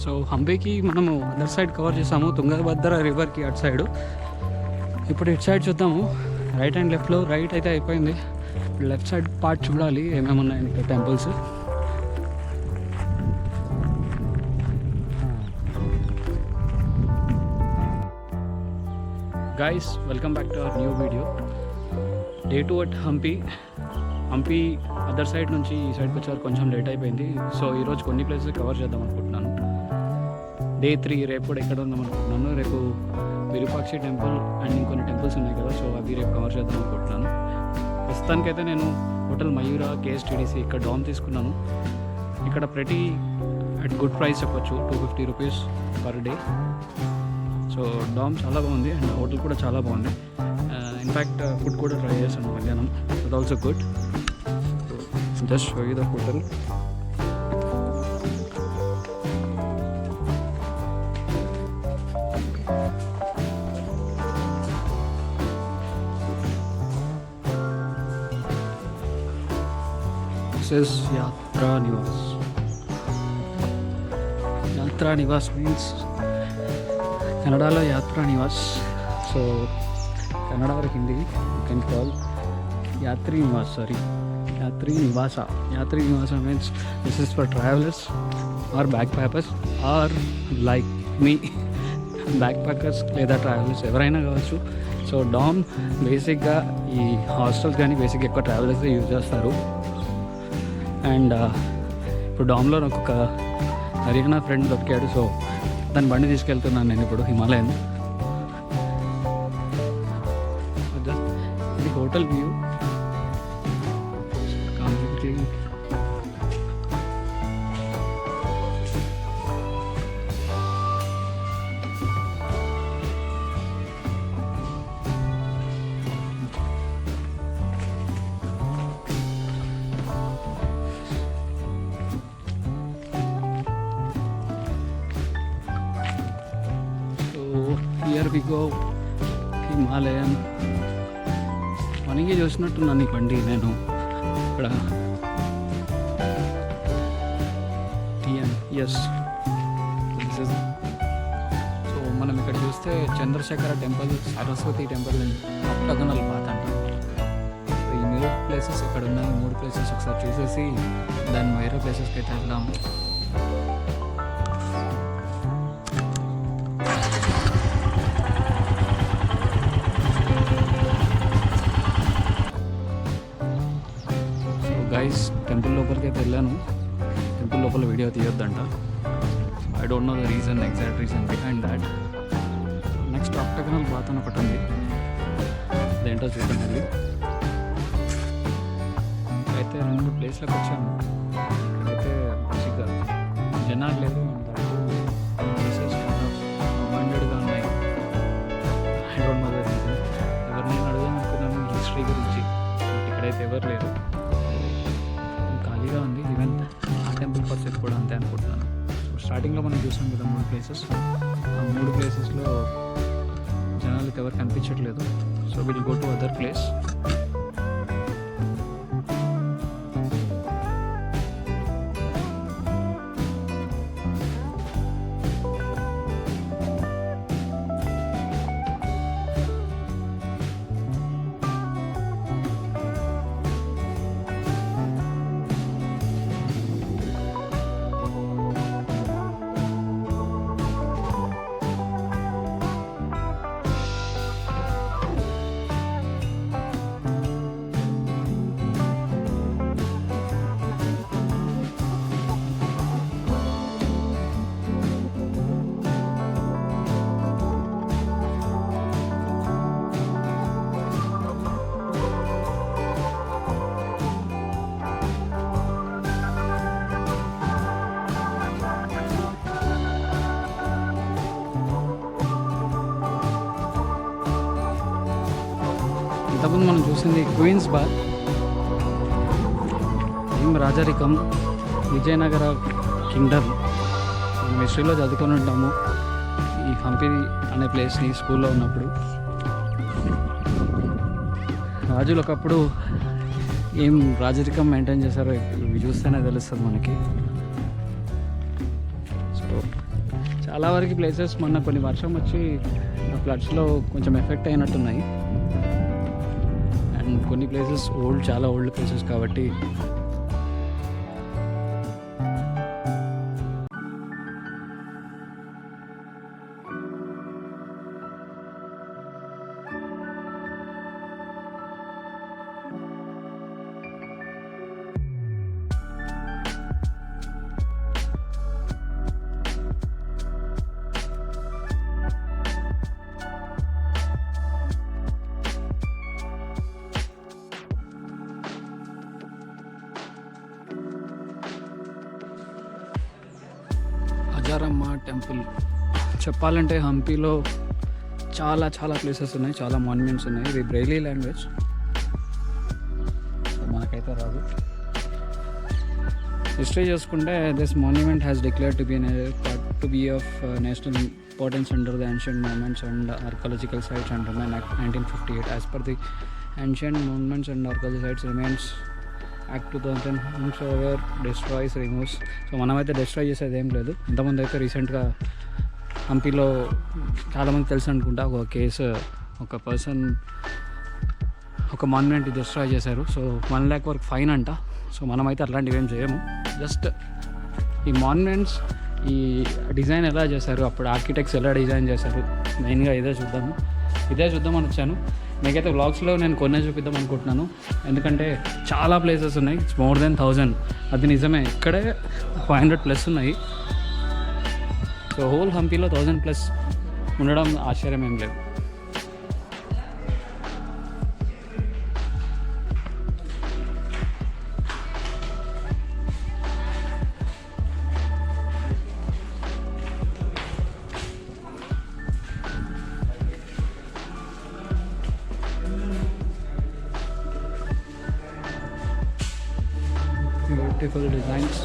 So హంపీకి మనము other side cover చేసాము, తుంగభద్ర రివర్కి అటు సైడు. ఇప్పుడు ఇటు సైడ్ చూద్దాము. రైట్ అండ్ లెఫ్ట్లో రైట్ అయితే అయిపోయింది. లెఫ్ట్ సైడ్ పార్ట్ చూడాలి ఏమేమి ఉన్నాయని ఇక్కడ temples. Guys, welcome back to our new video. Day 2 at Hampi other side నుంచి ఈ సైడ్కి వచ్చేవారు కొంచెం లేట్ అయిపోయింది. సో ఈరోజు కొన్ని ప్లేసెస్ కవర్ చేద్దాం అనుకుంటున్నాను. డే 3 రేపు కూడా ఎక్కడ ఉందాం అనుకుంటున్నాను. రేపు విరూపాక్షి టెంపుల్ అండ్ ఇంకొన్ని టెంపుల్స్ ఉన్నాయి కదా, సో అవి రేపు కవర్ చేద్దాం అనుకుంటున్నాను. ప్రస్తుతానికైతే నేను హోటల్ మయూరా KSTDC ఇక్కడ డామ్ తీసుకున్నాను. ఇక్కడ ప్రతి అట్ గుడ్ ప్రైస్ చెప్పొచ్చు, 250 rupees per day. So dorm చాలా బాగుంది అండ్ హోటల్ కూడా చాలా బాగుంది. ఇన్ఫ్యాక్ట్ ఫుడ్ కూడా ట్రై చేశాను మధ్యాహ్నం, it also good. Just show you the hotel. This is Yatra Nivas. Yatra Nivas means కన్నడలో యాత్రా నివాస్. సో కన్నడ और Hindi you can call Yatri Nivas. Yatri నివాస means this is for travelers or backpackers or like me backpackers లేదా ట్రావెలర్స్ ఎవరైనా కావచ్చు. సో డామ్ బేసిక్గా ఈ హాస్టల్స్ కానీ బేసిక్గా ఎక్కువ ట్రావెలర్స్ యూజ్ చేస్తారు. అండ్ ఇప్పుడు డామ్లో నాకు ఒక హరియానా ఫ్రెండ్ దొరికాడు. సో దాని బండి తీసుకెళ్తున్నాను నేను ఇప్పుడు హిమాలయన్. ఇది hotel view completely. Here we go Himalayan. మనకి చూసినట్టున్నాను ఈ బండి నేను ఇక్కడ. ఎస్, సో మనం ఇక్కడ చూస్తే Chandrashekhara temple, Saraswati temple, octagonal path అంట. ఈ 3 ప్లేసెస్ ఇక్కడ ఉన్నాయి. 3 ప్లేసెస్ ఒకసారి చూసేసి దాన్ని వేరే ప్లేసెస్కి అయితే వెళ్దాము. గైస్, టెంపుల్ లోపలికి అయితే వెళ్ళాను. టెంపుల్ లోపల వీడియో తీయొద్దంట. I don't know the reason, exact reason behind that. Next octagonal bath అని ఒకటి ఉంది, అదేంటో చూద్దాం. వెళ్ళి అయితే 2 ప్లేస్లకు వచ్చాము. ఇక్కడైతే మంచిగా జనాలు లేదు, ప్లేసెస్ అబండెడ్గా ఉన్నాయి. I don't know the reason. ఎవరినైనా అడుగుదాం అనుకున్నాను హిస్టరీ గురించి, బట్ ఇక్కడైతే ఎవరు లేరు, ఖాళీగా ఉంది. ఈవెన్ ఆ టెంపుల్ పరిస్థితి కూడా అంతే అనుకుంటున్నాను. స్టార్టింగ్లో మనం చూసాం కదా 3 ప్లేసెస్. ఆ 3 ప్లేసెస్లో జనాలకి ఎవరు కనిపించట్లేదు. So will go to other place. ఇంతకుముందు మనం చూసింది క్వీన్స్ బాత్. రాజరికం, విజయనగర కింగ్డమ్. మనం హిస్టరీలో చదువుకొని ఉంటాము ఈ హంపి అనే ప్లేస్ని స్కూల్లో ఉన్నప్పుడు. రాజులు ఒకప్పుడు ఏం రాజరికం మెయింటైన్ చేశారో ఇవి చూస్తేనే తెలుస్తుంది మనకి. సో చాలా వరకు ప్లేసెస్ మొన్న కొన్ని వర్షం వచ్చి ఫ్లడ్స్లో కొంచెం ఎఫెక్ట్ అయినట్టున్నాయి. అండ్ కొన్ని ప్లేసెస్ చాలా ఓల్డ్ ప్లేసెస్ కాబట్టి హజారమ్మ టెంపుల్ చెప్పాలంటే హంపీలో చాలా ప్లేసెస్ ఉన్నాయి, చాలా మాన్యుమెంట్స్ ఉన్నాయి. ఇది బ్రెయిలీ లాంగ్వేజ్, మనకైతే రాదు. హిస్టరీ చూసుకుంటే this monument has declared to be of national importance under the ancient monuments and archaeological sites and remain act 1958. As per the ancient monuments and archaeological sites remains act 2000 whomsoever destroys removes. So మనమైతే destroy చేసేది ఏం లేదు. ఇంతకుముందు అయితే రీసెంట్గా హంపీలో చాలామంది తెలుసు అనుకుంటా, ఒక కేసు, ఒక పర్సన్ ఒక మాన్యుమెంట్ డిస్ట్రాయ్ చేశారు. సో 1 lakh వరకు ఫైన్ అంట. సో మనమైతే అట్లాంటివి ఏం చేయము. జస్ట్ ఈ మాన్యుమెంట్స్, ఈ డిజైన్ ఎలా చేశారు, అప్పుడు ఆర్కిటెక్ట్స్ ఎలా డిజైన్ చేశారు, మెయిన్గా ఇదే చూద్దామని వచ్చాను. మీకైతే వ్లాగ్స్లో నేను కొన్నే చూపిద్దాం అనుకుంటున్నాను, ఎందుకంటే చాలా ప్లేసెస్ ఉన్నాయి. It's more than 1000. అది నిజమే, ఇక్కడే 500+ ఉన్నాయి. సో హోల్ హంపీలో 1000+ ఉండడం ఆశ్చర్యం ఏం లేదు. Beautiful designs.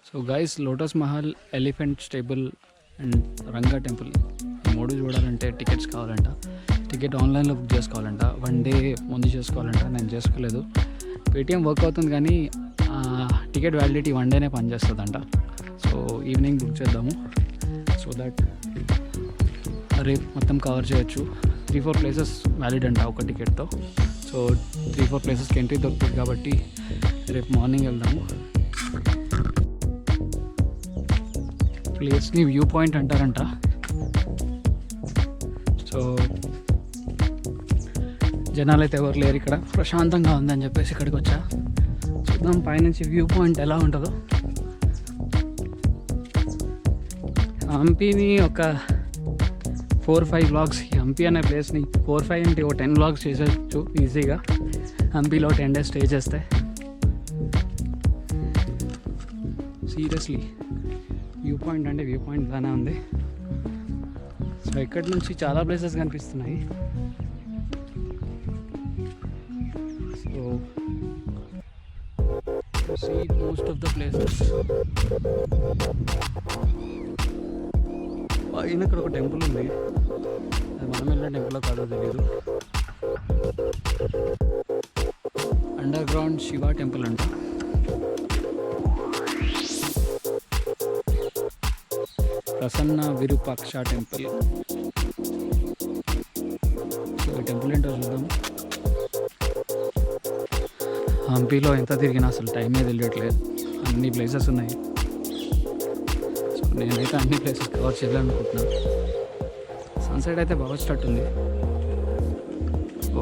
So guys, lotus Mahal, elephant stable and Ranga temple, ఈ 3 చూడాలంటే టికెట్స్ కావాలంట. టికెట్ ఆన్లైన్లో బుక్ చేసుకోవాలంట. 1 day ముందు చేసుకోవాలంట. నేను చేసుకోలేదు. పేటిఎం వర్క్ అవుతుంది కానీ టికెట్ వ్యాలిడిటీ 1 dayనే పనిచేస్తుందంట. సో ఈవినింగ్ బుక్ చేద్దాము, సో దట్ రేపు మొత్తం కవర్ చేయొచ్చు. 3-4 ప్లేసెస్ వ్యాలిడ్ అంట ఒక టికెట్తో. సో 3-4 ప్లేసెస్కి ఎంట్రీ దొరుకుతుంది కాబట్టి రేపు మార్నింగ్ వెళ్దాము. ప్లేస్ని వ్యూ పాయింట్ అంటారంట. సో జనాలు అయితే ఎవరు లేరు ఇక్కడ, ప్రశాంతంగా ఉందని చెప్పేసి ఇక్కడికి వచ్చా. చూద్దాం పైనుంచి వ్యూ పాయింట్ ఎలా ఉంటుందో. హంపీని ఒక 4-5 vlogs, హంపీ అనే ప్లేస్ని 4-5 అంటే 10 vlogs చేసేయచ్చు ఈజీగా. హంపీలో 10 days స్టే చేస్తే. సీరియస్లీ వ్యూ పాయింట్ అంటే వ్యూ పాయింట్ లానే ఉంది. సో ఇక్కడ నుంచి చాలా ప్లేసెస్ కనిపిస్తున్నాయి. So see most of the places. పైన ఇక్కడ ఒక టెంపుల్ ఉంది, అది మనం వెళ్ళిన టెంపుల్లో కాదో తెలియదు. అండర్ గ్రౌండ్ శివ టెంపుల్ అంట. ప్రసన్న విరూపాక్ష టెంపుల్. సో ఈ టెంపుల్ ఏంటో చూద్దాం. హంపీలో ఎంత తిరిగినా అసలు టైమే తెలియట్లేదు, అన్ని ప్లేసెస్ ఉన్నాయి. సో నేనైతే అన్ని ప్లేసెస్ కవర్ చేయాలనుకుంటున్నాను. సన్సెట్ అయితే బాగా స్టార్ట్ ఉంది. ఓ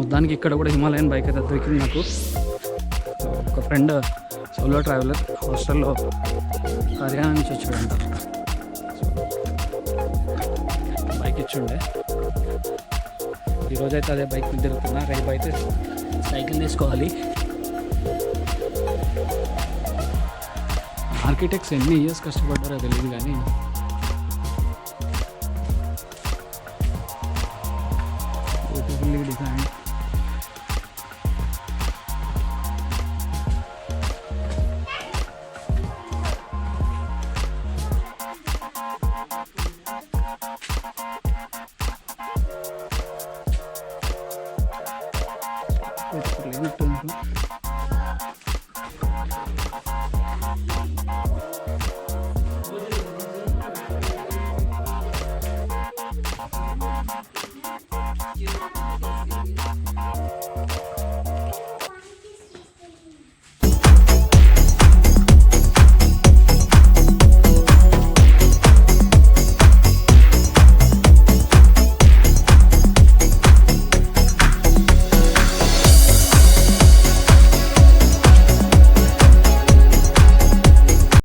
మొత్తానికి ఇక్కడ కూడా హిమాలయన్ బైక్ అయితే దొరికింది నాకు. ఒక ఫ్రెండ్ సోలో ట్రావెలర్ హాస్టల్లో హర్యానా నుంచి వచ్చాడంట. బైక్ ఇచ్చుండే. ఈరోజైతే అదే బైక్ మీద తిరుగుతున్నా. రేపు అయితే సైకిల్ తీసుకోవాలి. ఆర్కిటెక్ట్స్ ఎన్ని ఇయర్స్ కష్టపడ్డారో తెలియదు కానీ బ్యూటిఫుల్లీ డిజైన్.